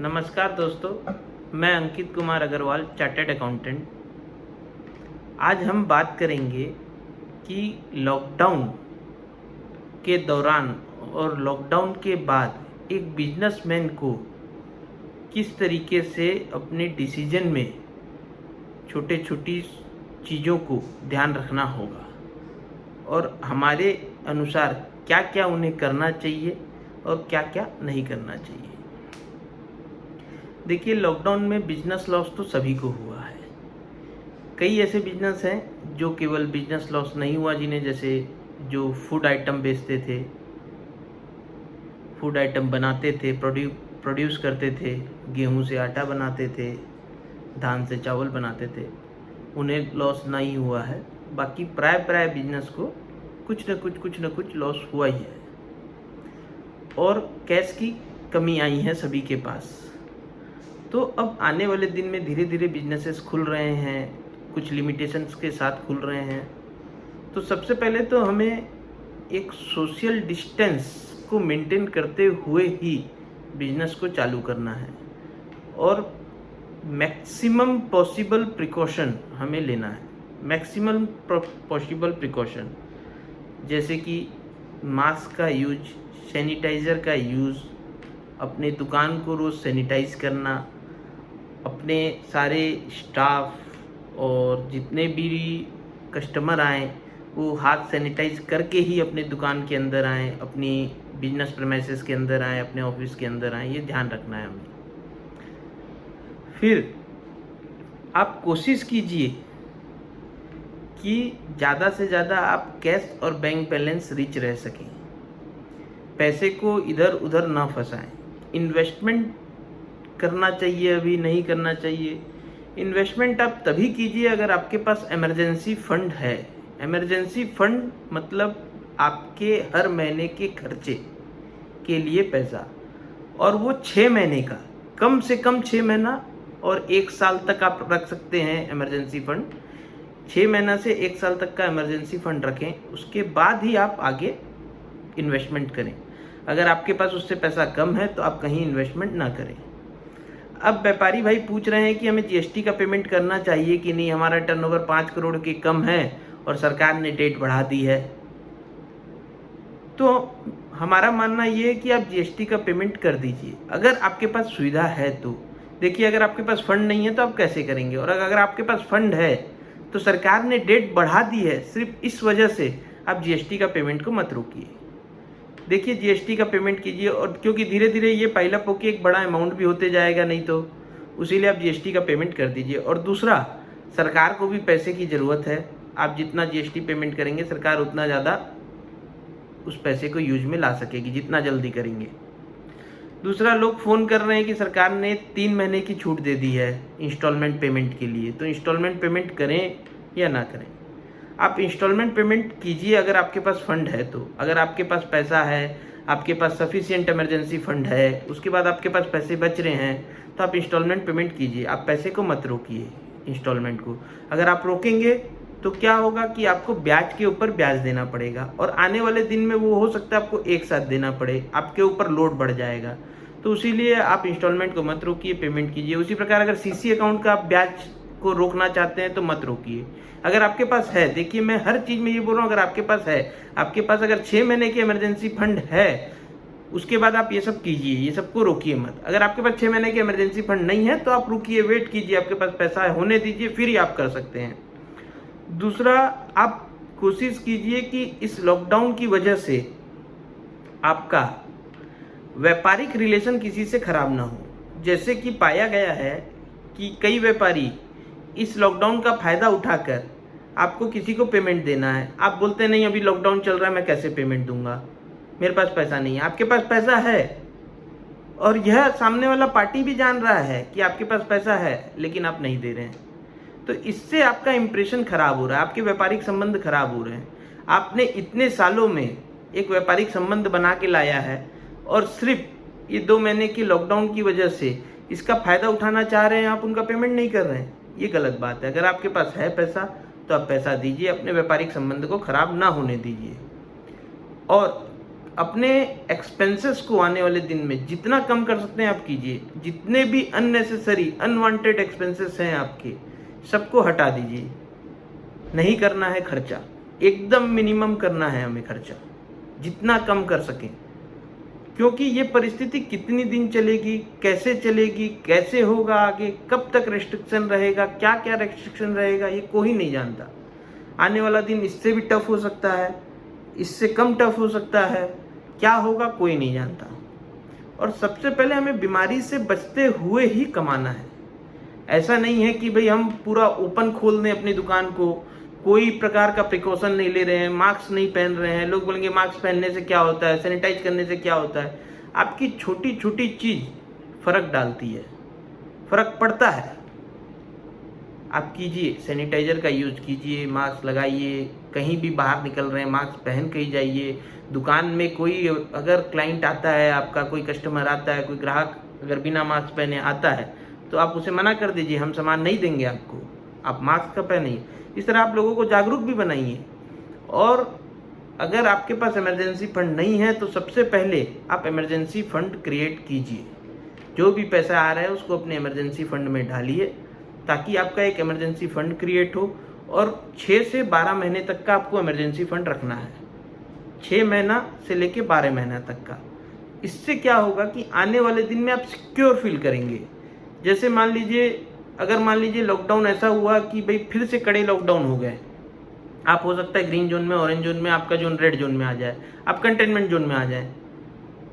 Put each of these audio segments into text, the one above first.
नमस्कार दोस्तों, मैं अंकित कुमार अग्रवाल, चार्टर्ड अकाउंटेंट। आज हम बात करेंगे कि लॉकडाउन के दौरान और लॉकडाउन के बाद एक बिजनेसमैन को किस तरीके से अपने डिसीजन में छोटे छोटी चीज़ों को ध्यान रखना होगा और हमारे अनुसार क्या क्या उन्हें करना चाहिए और क्या क्या नहीं करना चाहिए। देखिए, लॉकडाउन में बिजनेस लॉस तो सभी को हुआ है। कई ऐसे बिजनेस हैं जो केवल बिजनेस लॉस नहीं हुआ, जिन्हें जैसे जो फूड आइटम बेचते थे, फूड आइटम बनाते थे, प्रोड्यूस करते थे, गेहूं से आटा बनाते थे, धान से चावल बनाते थे, उन्हें लॉस नहीं हुआ है। बाकी प्राय बिजनेस को कुछ न कुछ लॉस हुआ ही है और कैश की कमी आई है सभी के पास। तो अब आने वाले दिन में धीरे धीरे बिजनेसेस खुल रहे हैं, कुछ लिमिटेशंस के साथ खुल रहे हैं। तो सबसे पहले तो हमें एक सोशल डिस्टेंस को मेंटेन करते हुए ही बिजनेस को चालू करना है और मैक्सिमम पॉसिबल प्रिकॉशन हमें लेना है। मैक्सिमम पॉसिबल प्रिकॉशन जैसे कि मास्क का यूज, सैनिटाइज़र का यूज़, अपने दुकान को रोज़ सैनिटाइज करना, अपने सारे स्टाफ और जितने भी कस्टमर आएँ वो हाथ सैनिटाइज करके ही अपने दुकान के अंदर आएँ, अपनी बिजनेस प्रेमाइसेस के अंदर आएँ, अपने ऑफिस के अंदर आएँ, ये ध्यान रखना है हमें। फिर आप कोशिश कीजिए कि ज़्यादा से ज़्यादा आप कैश और बैंक बैलेंस रिच रह सकें, पैसे को इधर उधर ना फंसाएं। इन्वेस्टमेंट करना चाहिए, अभी नहीं करना चाहिए। इन्वेस्टमेंट आप तभी कीजिए अगर आपके पास इमरजेंसी फंड है। इमरजेंसी फंड मतलब आपके हर महीने के खर्चे के लिए पैसा, और वो 6 महीने का, कम से कम 6 महीना और 1 साल तक आप रख सकते हैं इमरजेंसी फंड। 6 महीना से 1 साल तक का इमरजेंसी फंड रखें, उसके बाद ही आप आगे इन्वेस्टमेंट करें। अगर आपके पास उससे पैसा कम है तो आप कहीं इन्वेस्टमेंट ना करें। अब व्यापारी भाई पूछ रहे हैं कि हमें जीएसटी का पेमेंट करना चाहिए कि नहीं, हमारा टर्नओवर 5 करोड़ के कम है और सरकार ने डेट बढ़ा दी है। तो हमारा मानना ये है कि आप जीएसटी का पेमेंट कर दीजिए अगर आपके पास सुविधा है तो। देखिए, अगर आपके पास फंड नहीं है तो आप कैसे करेंगे, और अगर आपके पास फंड है तो सरकार ने डेट बढ़ा दी है, सिर्फ इस वजह से आप जीएसटी का पेमेंट को मत रोकिए। देखिए, जीएसटी का पेमेंट कीजिए, और क्योंकि धीरे धीरे ये पाइल अप होकर एक बड़ा अमाउंट भी होते जाएगा, नहीं तो उसीलिए आप जीएसटी का पेमेंट कर दीजिए। और दूसरा, सरकार को भी पैसे की ज़रूरत है। आप जितना जीएसटी पेमेंट करेंगे सरकार उतना ज़्यादा उस पैसे को यूज में ला सकेगी, जितना जल्दी करेंगे। दूसरा, लोग फ़ोन कर रहे हैं कि सरकार ने 3 महीने की छूट दे दी है इंस्टॉलमेंट पेमेंट के लिए, तो इंस्टॉलमेंट पेमेंट करें या ना करें। आप इंस्टॉलमेंट पेमेंट कीजिए अगर आपके पास फंड है तो। अगर आपके पास पैसा है, आपके पास सफिशिएंट इमरजेंसी फंड है, उसके बाद आपके पास पैसे बच रहे हैं, तो आप इंस्टॉलमेंट पेमेंट कीजिए। आप पैसे को मत रोकिए, इंस्टॉलमेंट को। अगर आप रोकेंगे तो क्या होगा कि आपको ब्याज के ऊपर ब्याज देना पड़ेगा, और आने वाले दिन में वो हो सकता है आपको एक साथ देना पड़े, आपके ऊपर लोड बढ़ जाएगा। तो इसीलिए आप इंस्टॉलमेंट को मत रोकिए, पेमेंट कीजिए। उसी प्रकार अगर सीसी अकाउंट का आप ब्याज को रोकना चाहते हैं तो मत रोकिए। अगर आपके पास है, देखिए मैं हर चीज़ में ये बोल रहा हूँ, अगर आपके पास है, आपके पास अगर 6 महीने की इमरजेंसी फंड है, उसके बाद आप ये सब कीजिए, ये सबको रोकिए मत। अगर आपके पास 6 महीने की इमरजेंसी फंड नहीं है तो आप रुकिए, वेट कीजिए, आपके पास पैसा है, होने दीजिए, फिर ही आप कर सकते हैं। दूसरा, आप कोशिश कीजिए कि इस लॉकडाउन की वजह से आपका व्यापारिक रिलेशन किसी से खराब ना हो। जैसे कि पाया गया है कि कई व्यापारी इस लॉकडाउन का फ़ायदा उठाकर, आपको किसी को पेमेंट देना है, आप बोलते नहीं अभी लॉकडाउन चल रहा है, मैं कैसे पेमेंट दूंगा, मेरे पास पैसा नहीं है। आपके पास पैसा है और यह सामने वाला पार्टी भी जान रहा है कि आपके पास पैसा है, लेकिन आप नहीं दे रहे हैं, तो इससे आपका इंप्रेशन खराब हो रहा है, आपके व्यापारिक संबंध खराब हो रहे हैं। आपने इतने सालों में एक व्यापारिक संबंध बना के लाया है और सिर्फ ये 2 महीने की लॉकडाउन की वजह से इसका फ़ायदा उठाना चाह रहे हैं, आप उनका पेमेंट नहीं कर रहे हैं, ये गलत बात है। अगर आपके पास है पैसा तो आप पैसा दीजिए, अपने व्यापारिक संबंध को खराब ना होने दीजिए। और अपने एक्सपेंसेस को आने वाले दिन में जितना कम कर सकते हैं आप कीजिए। जितने भी अननेसेसरी अनवांटेड एक्सपेंसेस हैं आपके, सबको हटा दीजिए। नहीं करना है खर्चा, एकदम मिनिमम करना है हमें खर्चा, जितना कम कर सकें। क्योंकि ये परिस्थिति कितनी दिन चलेगी, कैसे होगा आगे, कब तक रेस्ट्रिक्शन रहेगा, क्या क्या रेस्ट्रिक्शन रहेगा, ये कोई नहीं जानता। आने वाला दिन इससे भी टफ हो सकता है, इससे कम टफ हो सकता है, क्या होगा कोई नहीं जानता। और सबसे पहले हमें बीमारी से बचते हुए ही कमाना है। ऐसा नहीं है कि भाई हम पूरा ओपन खोल दें अपनी दुकान को, कोई प्रकार का प्रिकॉशन नहीं ले रहे हैं, मास्क नहीं पहन रहे हैं। लोग बोलेंगे मास्क पहनने से क्या होता है, सैनिटाइज करने से क्या होता है। आपकी छोटी छोटी चीज़ फर्क डालती है, फर्क पड़ता है। आप कीजिए, सैनिटाइजर का यूज कीजिए, मास्क लगाइए, कहीं भी बाहर निकल रहे हैं मास्क पहन के ही जाइए। दुकान में कोई अगर क्लाइंट आता है, आपका कोई कस्टमर आता है, कोई ग्राहक अगर बिना मास्क पहने आता है तो आप उसे मना कर दीजिए, हम सामान नहीं देंगे आपको, आप मास्क का पहनिए। इस तरह आप लोगों को जागरूक भी बनाइए। और अगर आपके पास इमरजेंसी फंड नहीं है तो सबसे पहले आप इमरजेंसी फंड क्रिएट कीजिए। जो भी पैसा आ रहा है उसको अपने इमरजेंसी फंड में डालिए, ताकि आपका एक इमरजेंसी फंड क्रिएट हो। और 6 से 12 महीने तक का आपको इमरजेंसी फंड रखना है, 6 महीना से लेके 12 महीना तक का। इससे क्या होगा कि आने वाले दिन में आप सिक्योर फील करेंगे। जैसे मान लीजिए लॉकडाउन ऐसा हुआ कि भाई फिर से कड़े लॉकडाउन हो गए, आप हो सकता है ग्रीन जोन में, ऑरेंज जोन में, आपका जोन रेड जोन में आ जाए, आप कंटेनमेंट जोन में आ जाए,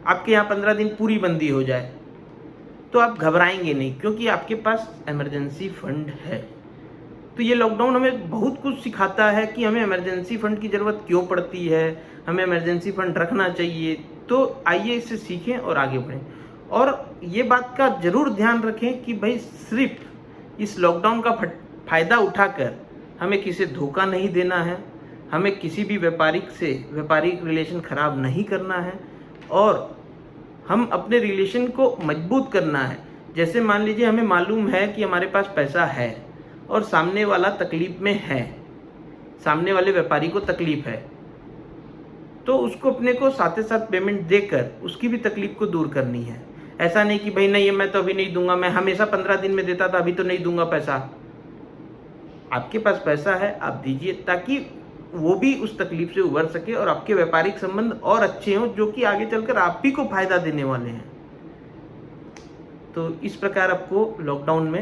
आपके यहाँ 15 दिन पूरी बंदी हो जाए, तो आप घबराएंगे नहीं, क्योंकि आपके पास इमरजेंसी फंड है। तो ये लॉकडाउन हमें बहुत कुछ सिखाता है कि हमें इमरजेंसी फंड की ज़रूरत क्यों पड़ती है, हमें इमरजेंसी फंड रखना चाहिए। तो आइए इससे सीखें और आगे बढ़ें। और ये बात का ज़रूर ध्यान रखें कि भाई सिर्फ इस लॉकडाउन का फ़ायदा उठाकर हमें किसी धोखा नहीं देना है, हमें किसी भी व्यापारिक रिलेशन ख़राब नहीं करना है, और हम अपने रिलेशन को मजबूत करना है। जैसे मान लीजिए हमें मालूम है कि हमारे पास पैसा है और सामने वाला तकलीफ़ में है, सामने वाले व्यापारी को तकलीफ़ है, तो उसको अपने को साथ साथ पेमेंट देकर उसकी भी तकलीफ़ को दूर करनी है। ऐसा नहीं कि भाई नहीं मैं तो अभी नहीं दूंगा, मैं हमेशा 15 दिन में देता था, अभी तो नहीं दूंगा पैसा। आपके पास पैसा है, आप दीजिए, ताकि वो भी उस तकलीफ से उबर सके और आपके व्यापारिक संबंध और अच्छे हों, जो कि आगे चलकर आप ही को फायदा देने वाले हैं। तो इस प्रकार आपको लॉकडाउन में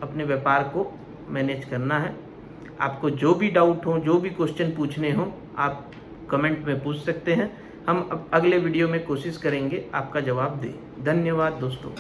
अपने व्यापार को मैनेज करना है। आपको जो भी डाउट हो, जो भी क्वेश्चन पूछने हो, आप कमेंट में पूछ सकते हैं। हम अब अगले वीडियो में कोशिश करेंगे आपका जवाब दें। धन्यवाद दोस्तों।